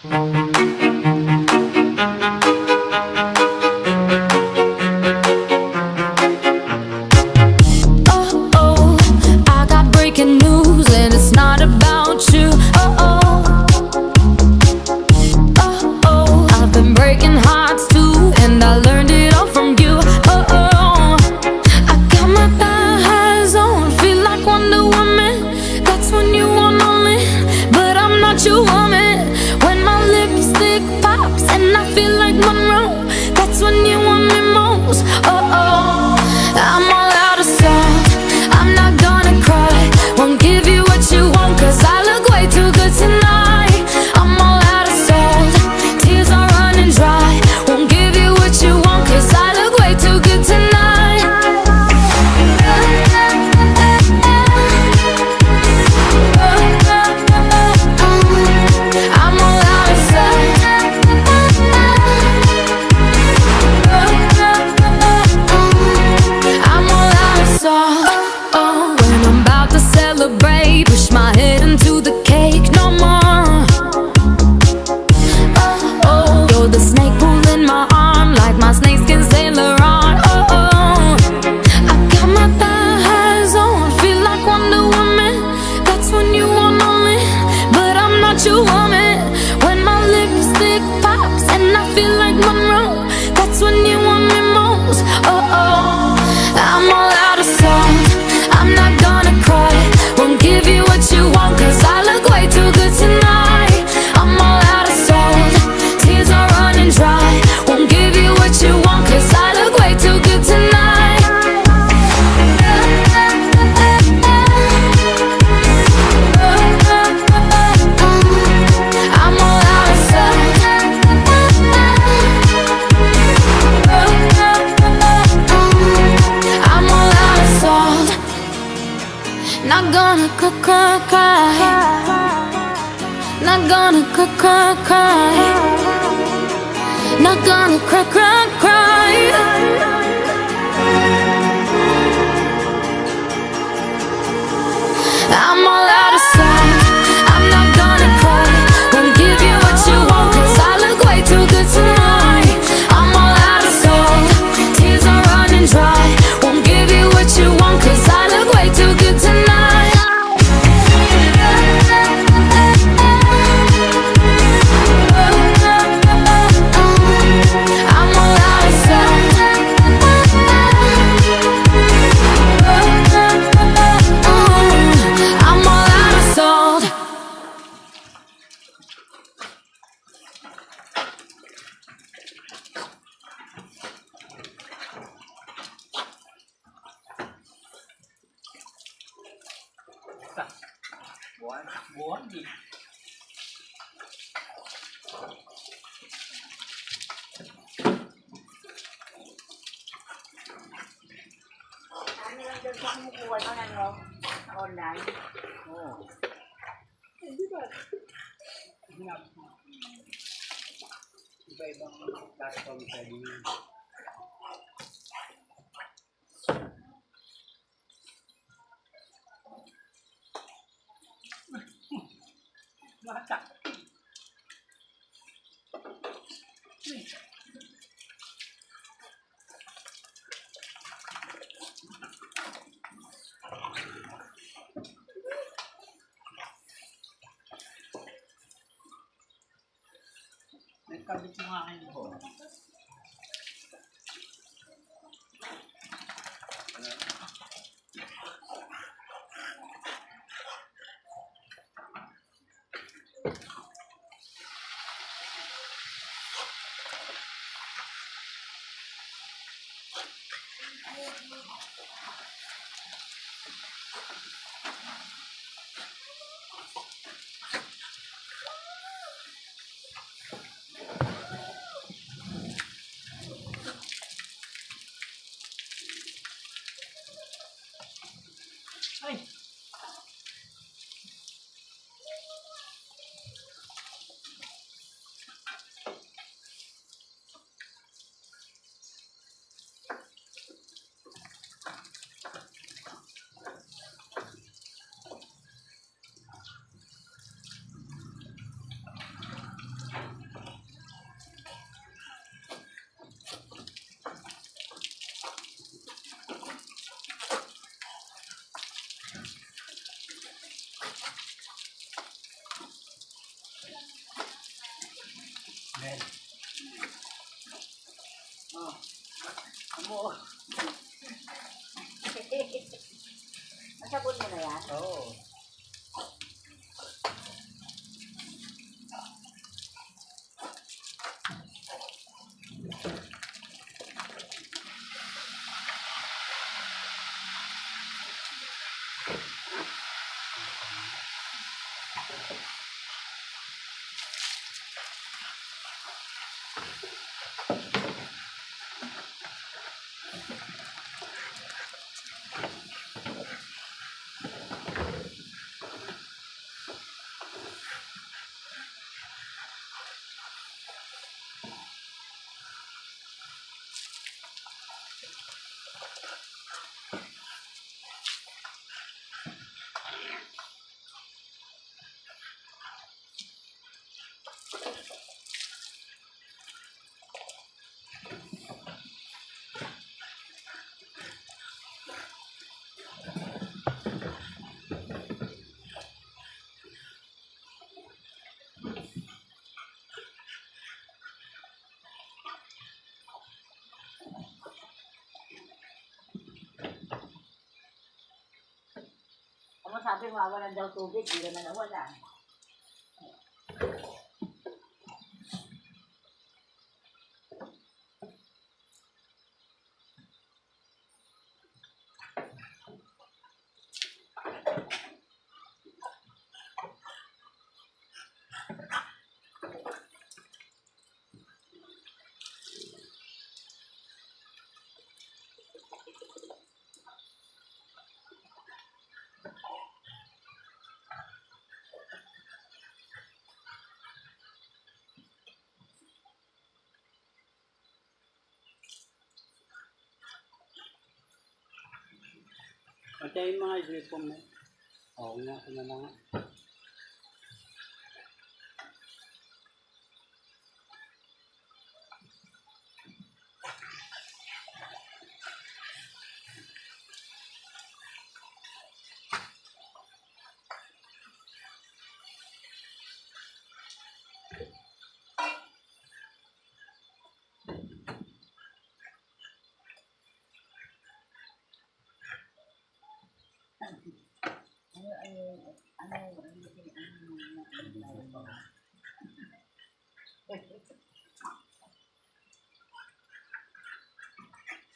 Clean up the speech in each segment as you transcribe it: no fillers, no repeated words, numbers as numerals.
I got breaking news and it's not about you. I've been breaking hearts too, and I learned it all from you. I got my thighs on, feel like Wonder Woman. That's when you want only, but I'm not your woman. When my lipstick pops and I feel like Monroe, that's when you want me most. I'm all out of salt, I'm not gonna cry. Won't give you what you want, cause I look way too good tonight. I'm all out of salt, tears are running dry. Won't give you what you want, cause I look way too good tonight. I'm all out of salt, I'm all out of salt. When I'm about to celebrate, push my head into the cake no more. You're the snake pulling my arm, like my snakeskin Saint Laurent. I got my thighs on, feel like Wonder Woman. That's when you want only, but I'm not your woman. When my lipstick pops and I feel like Monroe, that's when you want me most. I'm all out of salt, I'm not gonna cry. Won't give you what you want, cause I look way too good tonight. I'm all out of salt, tears are running dry. Won't give you what you want, cause I look way too good tonight. I'm all out of salt, I'm all out of salt. Not gonna cry, not gonna cry, not gonna cry. I'm all out of salt, I'm not gonna cry. Won't give you what you want, cause I look way too good tonight. I'm all out of salt, tears are running dry. Won't give you what you want, cause I look way too good tonight. I'm all out of salt, I'm all out of salt. Buồn gì? Ano lang doon sa kumukuha ko ng online. Oh. Iba-ibang platform sa inyo. Mata. Nagkabit mo nga kayo ko. Mel. Oh. Amo. Nasabon mo na yan? Oo. Ano sabi, mawawalan daw tubig, di naman nawala. Patayin mga gripong mo. Oo nga, ano na nga.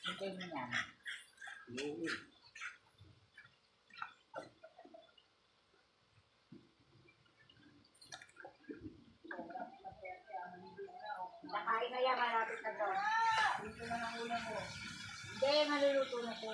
Hintay mo yan. Oo. Nakain na yan, malapit na to. Dito na ang ulam mo. Hindi, maluluto na to.